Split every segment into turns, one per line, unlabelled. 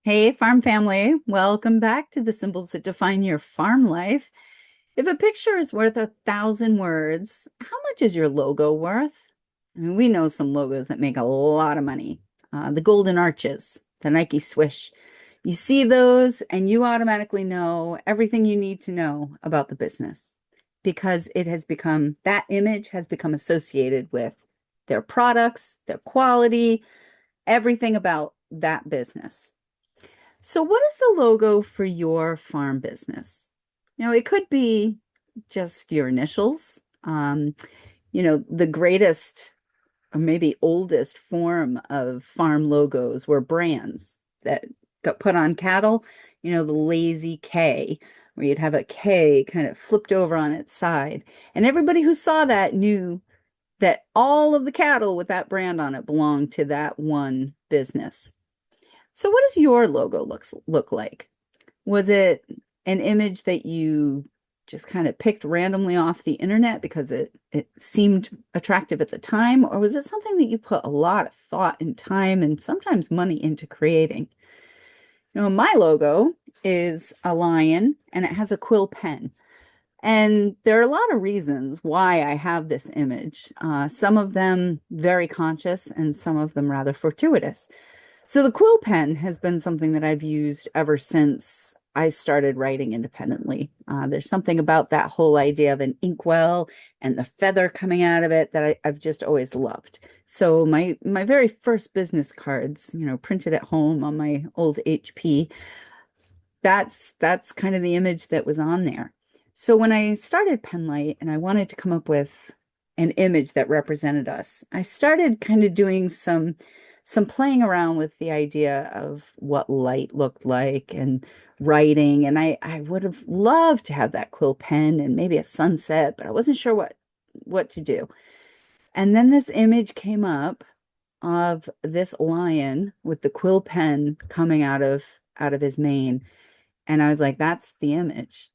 Hey, farm family, welcome back to the symbols that define your farm life. If a picture is worth 1,000 words, how much is your logo worth? I mean, we know some logos that make a lot of money. The golden arches, the Nike swoosh. You see those and you automatically know everything you need to know about the business because that image has become associated with their products, their quality, everything about that business. So, what is the logo for your farm business? It could be just your initials. The greatest or maybe oldest form of farm logos were brands that got put on cattle. The lazy K, where you'd have a K kind of flipped over on its side. And everybody who saw that knew that all of the cattle with that brand on it belonged to that one business. So what does your logo look like? Was it an image that you just kind of picked randomly off the internet because it seemed attractive at the time, or was it something that you put a lot of thought and time and sometimes money into creating? My logo is a lion and it has a quill pen. And there are a lot of reasons why I have this image. Some of them very conscious and some of them rather fortuitous. So the quill pen has been something that I've used ever since I started writing independently. There's something about that whole idea of an inkwell and the feather coming out of it that I've just always loved. So my very first business cards, printed at home on my old HP, that's kind of the image that was on there. So when I started Penlight and I wanted to come up with an image that represented us, I started kind of doing some playing around with the idea of what light looked like and writing. And I would have loved to have that quill pen and maybe a sunset, but I wasn't sure what to do. And then this image came up of this lion with the quill pen coming out of his mane. And I was like, that's the image.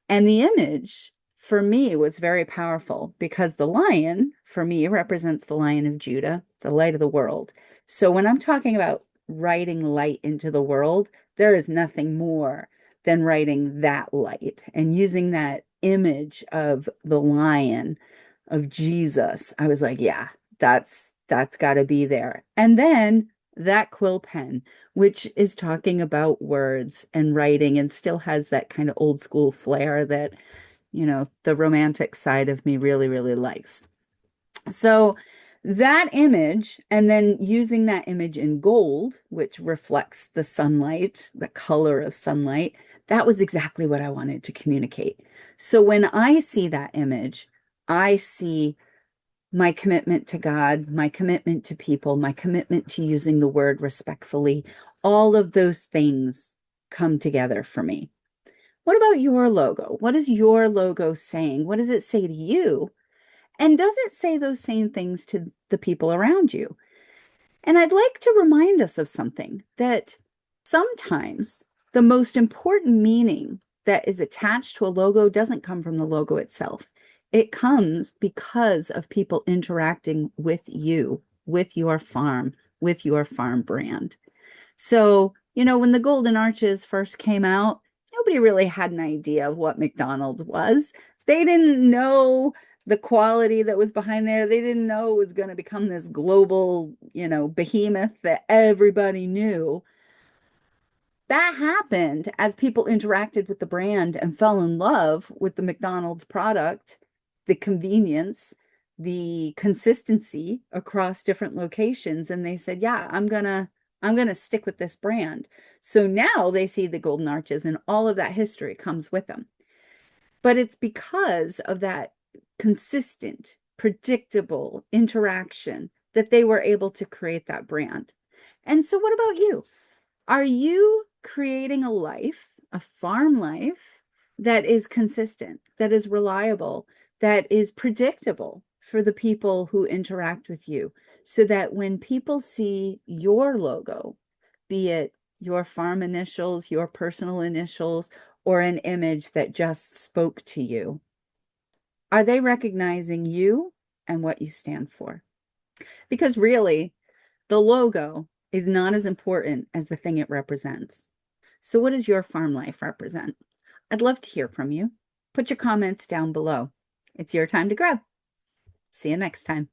And the image for me was very powerful because the lion for me represents the Lion of Judah, the light of the world. So when I'm talking about writing light into the world, there is nothing more than writing that light and using that image of the lion of Jesus. I was like, yeah, that's got to be there. And then that quill pen, which is talking about words and writing and still has that kind of old school flair that, the romantic side of me really, really likes. So that image, and then using that image in gold, which reflects the sunlight, the color of sunlight, that was exactly what I wanted to communicate. So when I see that image, I see my commitment to God, my commitment to people, my commitment to using the word respectfully, all of those things come together for me. What about your logo? What is your logo saying? What does it say to you? And does it say those same things to the people around you? And I'd like to remind us of something that sometimes the most important meaning that is attached to a logo doesn't come from the logo itself. It comes because of people interacting with you, with your farm, with your farm brand. So, when the Golden Arches first came out, nobody really had an idea of what McDonald's was. They didn't know the quality that was behind there. They didn't know it was going to become this global, behemoth that everybody knew. That happened as people interacted with the brand and fell in love with the McDonald's product, the convenience, the consistency across different locations. And they said, yeah, I'm gonna stick with this brand. So now they see the Golden Arches and all of that history comes with them. But it's because of that consistent, predictable interaction that they were able to create that brand. And so what about you? Are you creating a life, a farm life that is consistent, that is reliable, that is predictable for the people who interact with you, so that when people see your logo, be it your farm initials, your personal initials, or an image that just spoke to you, are they recognizing you and what you stand for? Because really, the logo is not as important as the thing it represents. So, what does your farm life represent? I'd love to hear from you. Put your comments down below. It's your time to grow. See you next time.